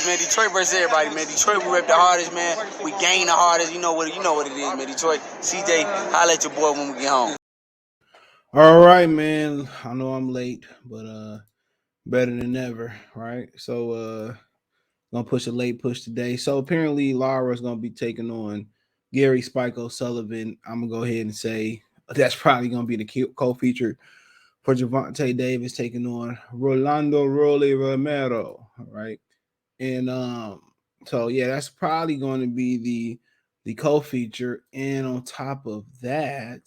man. Detroit versus everybody, man. Detroit, we rep the hardest, man. We gain the hardest. You know what it is, man. Detroit, CJ, holla at your boy when we get home. All right, man. I know I'm late, but better than ever, right? So gonna push a late push today. So apparently Lara is gonna be taking on Gary Spike O'Sullivan. I'm gonna go ahead and say that's probably gonna be the co-feature for Gervonta Davis taking on Rolando Rolly Romero. All right. And so yeah, that's probably going to be the co-feature. And on top of that,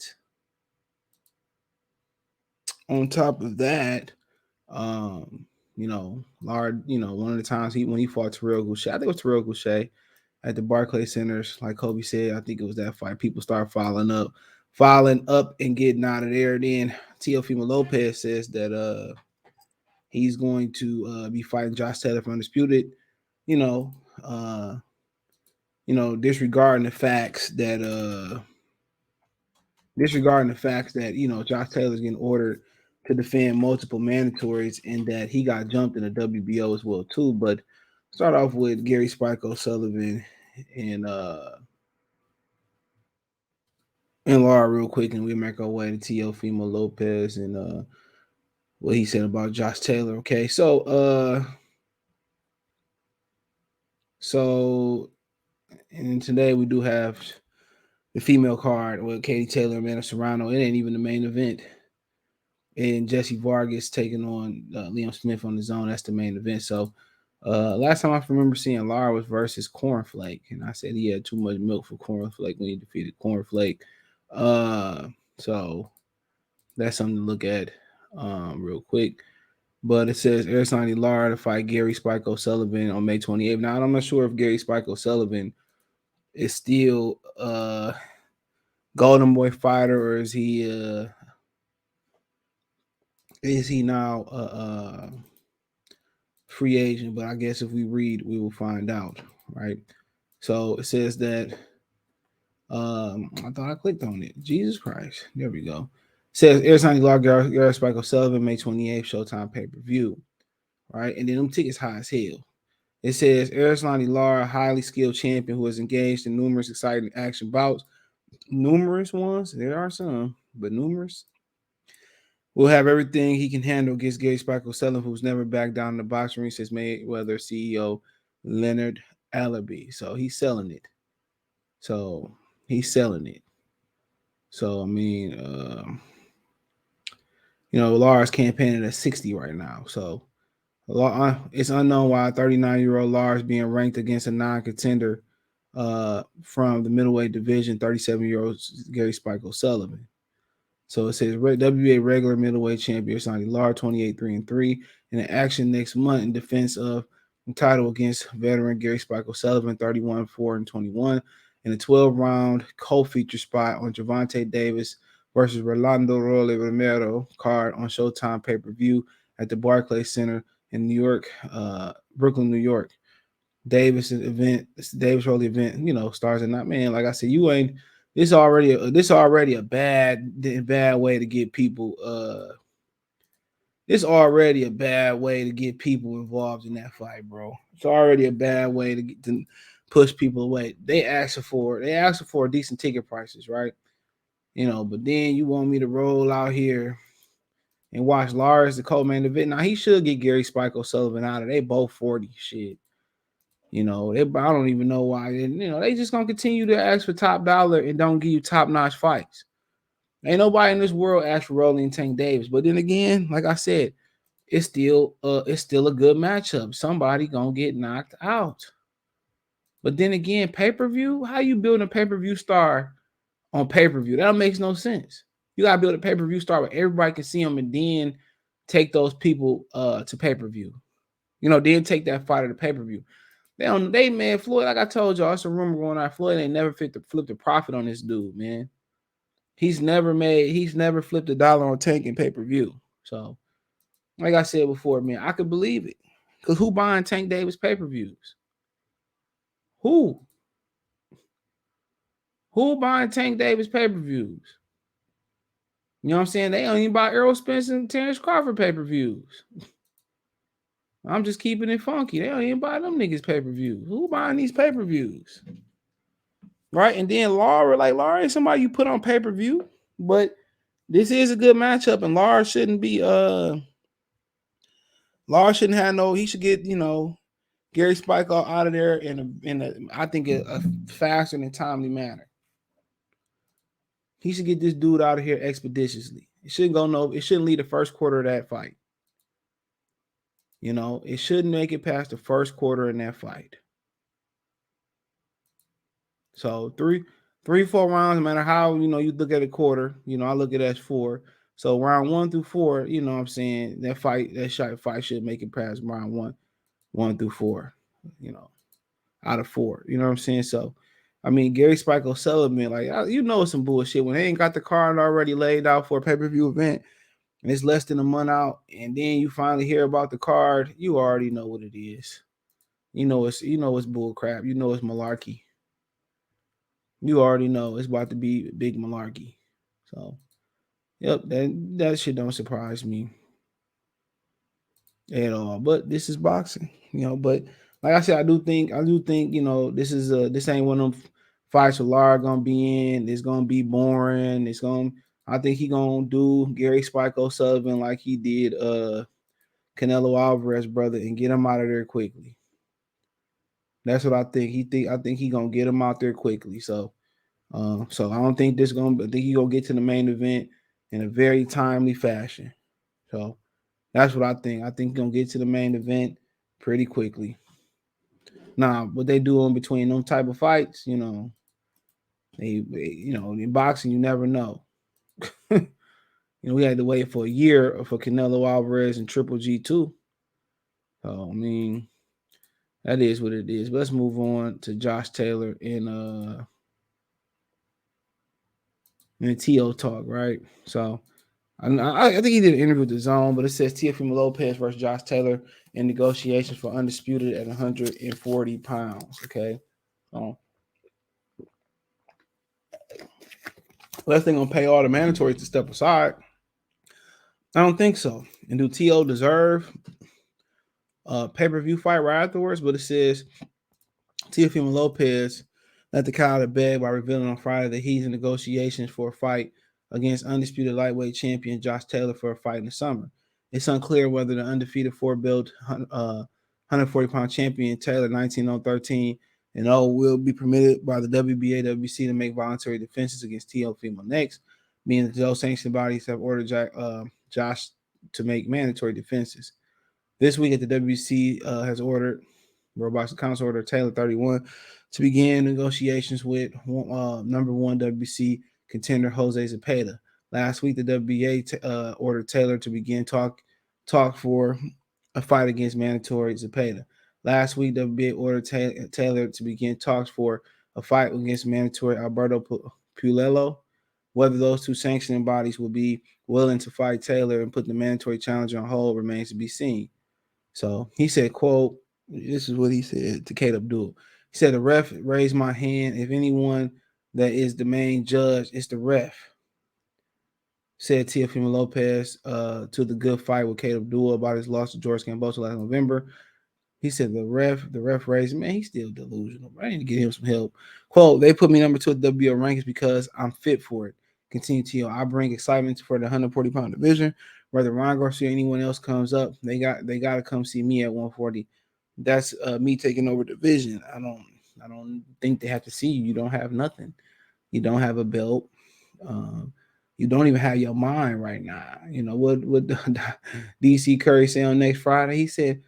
Lard, one of the times when he fought Terrell Goucher, I think it was Terrell Goucher at the Barclays Centers, like Kobe said, I think it was that fight. People start filing up and getting out of there. Then Teofimo Lopez says that he's going to be fighting Josh Taylor for Undisputed. Disregarding the facts that Josh Taylor's getting ordered to defend multiple mandatories and that he got jumped in the WBO as well too. But start off with Gary Spike O'Sullivan and Lara real quick, and we make our way to Teofimo Lopez and what he said about Josh Taylor. Okay, so and today we do have the female card with Katie Taylor and Amanda Serrano. It ain't even the main event. And Jesse Vargas taking on Liam Smith on his own. That's the main event. So last time I remember seeing Lara was versus Cornflake. And I said he had too much milk for Cornflake when he defeated Cornflake. So that's something to look at real quick. But it says Arizona Lara to fight Gary Spike O'Sullivan on May 28th. Now, I'm not sure if Gary Spike O'Sullivan is still Golden Boy fighter or is he now free agent? But I guess if we read, we will find out, right? So it says that I thought I clicked on it. Jesus Christ. There we go. It says Arizona Lara Gary Spike O'Sullivan, May 28th, Showtime pay-per-view. Right? And then them tickets high as hell. It says Arizona Lara, highly skilled champion who has engaged in numerous exciting action bouts. Numerous ones. There are some, but numerous. Will have everything he can handle against Gary Spike O'Sullivan, who's never backed down in the boxing ring since Mayweather CEO Leonard Allaby. So he's selling it. So I mean, Lara's campaigning at 60 right now. So it's unknown why 39-year-old Lara is being ranked against a non-contender from the middleweight division, 37-year-old Gary Spike O'Sullivan. So it says WBA regular middleweight champion Sonny Lara, 28-3-3, in an action next month in defense of the title against veteran Gary Spike O'Sullivan, 31-4-21, in a 12-round co-feature spot on Gervonta Davis versus Rolando Rolly Romero card on Showtime pay-per-view at the Barclays Center in New York, Brooklyn, New York. Davis Rolly event, stars at night. Man, like I said, this already a bad way to get people. It's already a bad way to get people involved in that fight, bro. It's already a bad way to push people away. They asked for decent ticket prices, right? But then you want me to roll out here and watch Lars the co-main event. Now he should get Gary Spike O'Sullivan out of. They both 40 shit. I don't even know why. They just gonna continue to ask for top dollar and don't give you top-notch fights. Ain't nobody in this world asked for Rolling and Tank Davis. But then again, like I said, it's still a good matchup. Somebody gonna get knocked out. But then again, pay-per-view, how you building a pay-per-view star on pay-per-view? That makes no sense. You gotta build a pay-per-view star where everybody can see them and then take those people to pay-per-view. Then take that fight to pay-per-view. Floyd, like I told y'all, it's a rumor going on. Floyd ain't never flipped a profit on this dude, man. He's never flipped $1 on Tank and pay-per-view. So, like I said before, man, I could believe it. Because who buying Tank Davis pay-per-views? Who? Who buying Tank Davis pay-per-views? You know what I'm saying? They don't even buy Errol Spence and Terrence Crawford pay-per-views. I'm just keeping it funky. They don't even buy them niggas pay-per-views. Who buying these pay-per-views? Right? And then Lara ain't somebody you put on pay-per-view, but this is a good matchup, and Lara shouldn't have no, he should get, Gary Spike out of there in I think a faster and timely manner. He should get this dude out of here expeditiously. It shouldn't lead the first quarter of that fight. It shouldn't make it past the first quarter in that fight. So 4 rounds, no matter how, you look at a quarter, I look at it as 4. So round 1 through 4, what I'm saying, that fight should make it past round 1 through 4, out of 4. You know what I'm saying? So, I mean, Gary Spike O'Sullivan, it's some bullshit when they ain't got the card already laid out for a pay-per-view event and it's less than a month out, and then you finally hear about the card, you already know what it is. It's bull crap. It's malarkey. You already know it's about to be big malarkey. So, yep, that shit don't surprise me at all. But this is boxing, But like I said, I do think, this ain't one of them fights where Lara gonna be in. It's gonna be boring. I think he gonna do Gary Spike O'Sullivan like he did Canelo Alvarez, brother, and get him out of there quickly. That's what I think. I think he gonna get him out there quickly. So I don't think I think he gonna get to the main event in a very timely fashion. So that's what I think. I think he's gonna get to the main event pretty quickly. Now, what they do in between them type of fights, in boxing, you never know. We had to wait for a year for Canelo Alvarez and Triple G too. So I mean, that is what it is. But let's move on to Josh Taylor and T.O. talk, right? So I think he did an interview with the Zone, but it says Teofimo Lopez versus Josh Taylor in negotiations for Undisputed at 140 pounds. Okay. Unless they're gonna pay all the mandatories to step aside. I don't think so. And do T.O. deserve a pay-per-view fight right afterwards? But it says Teofimo Lopez let the cat out of bed by revealing on Friday that he's in negotiations for a fight against undisputed lightweight champion Josh Taylor for a fight in the summer. It's unclear whether the undefeated 4-belt 140-pound champion Taylor, 19-13 and 0, will be permitted by the WBA WBC to make voluntary defenses against Teofimo next, meaning that those sanctioned bodies have ordered Josh to make mandatory defenses. This week at the WBC has ordered World Boxing Council ordered Taylor 31 to begin negotiations with number 1 WBC contender Jose Zepeda. Last week, the WBA ordered Taylor to begin talk for a fight against mandatory Zepeda. Last week, WBA ordered Taylor to begin talks for a fight against mandatory Alberto Pulelo. Whether those two sanctioning bodies will be willing to fight Taylor and put the mandatory challenge on hold remains to be seen. So he said, quote, this is what he said to Kate Abdul. He said, the ref raised my hand. If anyone that is the main judge, it's the ref. Said Teofimo Lopez to the Good Fight with Kate Abdul about his loss to George Camboso last November. He said the ref raised, man, he's still delusional. I need to get him some help. Quote, they put me number 2 at WBO rankings because I'm fit for it. Continue to, I bring excitement for the 140-pound division. Whether Ron Garcia or anyone else comes up, they got to come see me at 140. That's me taking over the division. I don't think they have to see you. You don't have nothing. You don't have a belt. You don't even have your mind right now. What DC Curry say on next Friday? He said,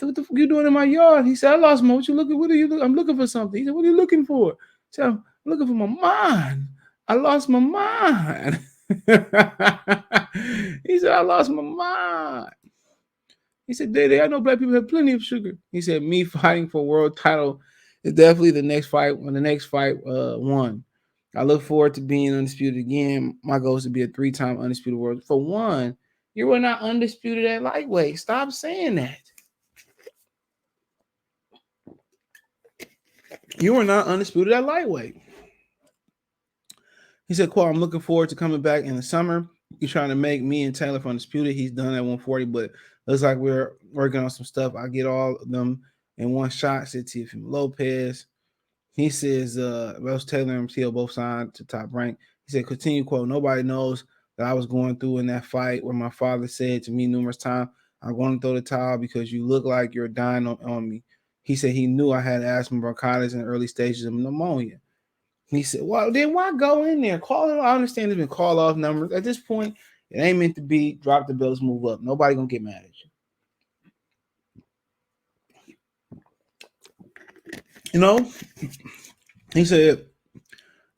what the fuck you doing in my yard? He said, I lost my, what are you looking? I'm looking for something. He said, what are you looking for? He said, I'm looking for my mind. I lost my mind. He said, I lost my mind. He said, Daddy, I know black people have plenty of sugar. He said, me fighting for world title is definitely the next fight. When the next fight won. I look forward to being undisputed again. My goal is to be a 3-time undisputed world. For one, you were not undisputed at lightweight. Stop saying that. You were not undisputed at lightweight. He said, quote, I'm looking forward to coming back in the summer. He's trying to make me and Taylor from Undisputed. He's done at 140, but looks like we're working on some stuff. I get all of them in one shot. Said Teofimo Lopez. He says, Rose Taylor and MTL both signed to Top Rank. He said, continue quote, nobody knows that I was going through in that fight where my father said to me numerous times, I'm going to throw the towel because you look like you're dying on me. He said he knew I had asthma bronchitis in the early stages of pneumonia. He said, well, then why go in there? Call it. I understand there's been call off numbers. At this point, it ain't meant to be. Drop the bells, move up. Nobody going to get mad at you. You know, he said,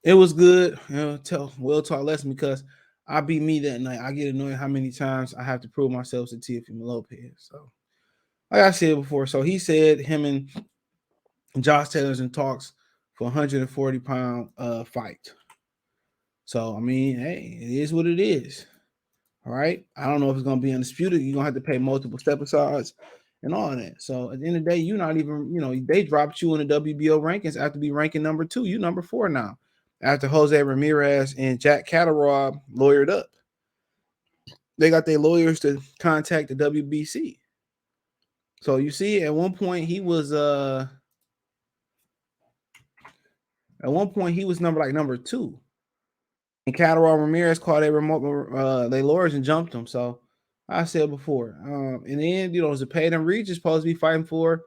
it was good. We'll talk less because I beat me that night. I get annoyed how many times I have to prove myself to Teofimo Lopez. So, like I said before, so he said him and Josh Taylor's in talks for 140-pound fight. So, I mean, hey, it is what it is. All right. I don't know if it's going to be undisputed. You're going to have to pay multiple step asides and all of that. So, at the end of the day, you're not even, they dropped you in the WBO rankings after be ranking number 2. You number 4 now. After Jose Ramirez and Jack Catterall lawyered up. They got their lawyers to contact the WBC. So you see, at one point he was number 2. And Catterall Ramirez called their they lawyers and jumped him. So I said before, in the end, Zepeda and Reach is supposed to be fighting for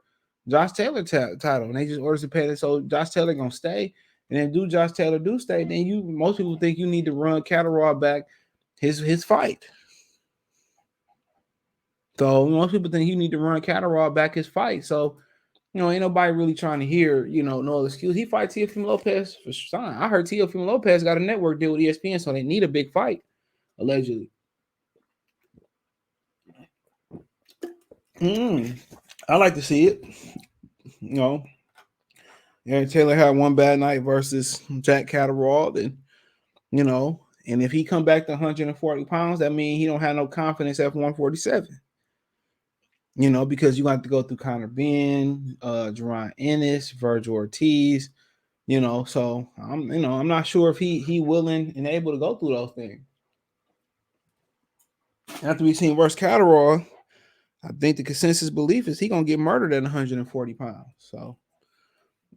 Josh Taylor title, and they just ordered Zepeda. So Josh Taylor gonna stay, and then Josh Taylor stay, then most people think you need to run Catterall back his fight. So most people think you need to run Catterall back his fight. So ain't nobody really trying to hear no excuse. He fights Teofimo Lopez for sign. I heard Teofimo Lopez got a network deal with ESPN, so they need a big fight allegedly. I like to see it. Aaron Taylor had one bad night versus Jack Catterall, and and if he come back to 140 pounds, that means he don't have no confidence at 147. Because you have to go through Conor Ben, Jerron Ennis, Virgil Ortiz. So I'm not sure if he willing and able to go through those things. After we seen versus Catterall, I think the consensus belief is he gonna get murdered at 140 pounds. So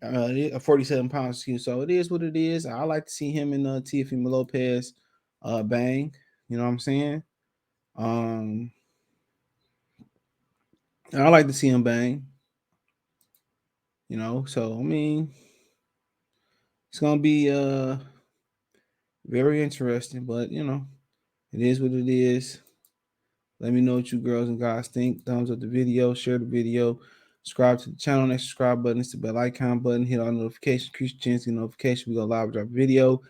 47 pounds, excuse. So it is what it is. I like to see him and Teofimo Lopez bang. You know what I'm saying? I like to see him bang. So I mean, it's gonna be very interesting, but it is what it is. Let me know what you girls and guys think. Thumbs up the video, share the video, subscribe to the channel. That subscribe button is the bell icon button. Hit all notifications, increase your chance to get notification. We go live, drop a video.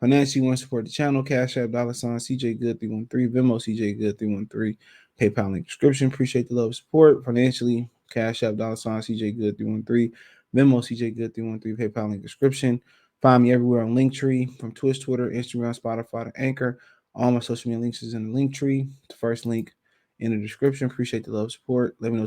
Financially, you want to support the channel? Cash App, $ CJ Good 313, Venmo CJ Good 313, PayPal link description. Appreciate the love and support. Financially, Cash App, $ CJ Good 313, Venmo CJ Good 313, PayPal link description. Find me everywhere on Linktree, from Twitch, Twitter, Instagram, Spotify, to Anchor. All my social media links is in the link tree. The first link in the description. Appreciate the love support. Let me know.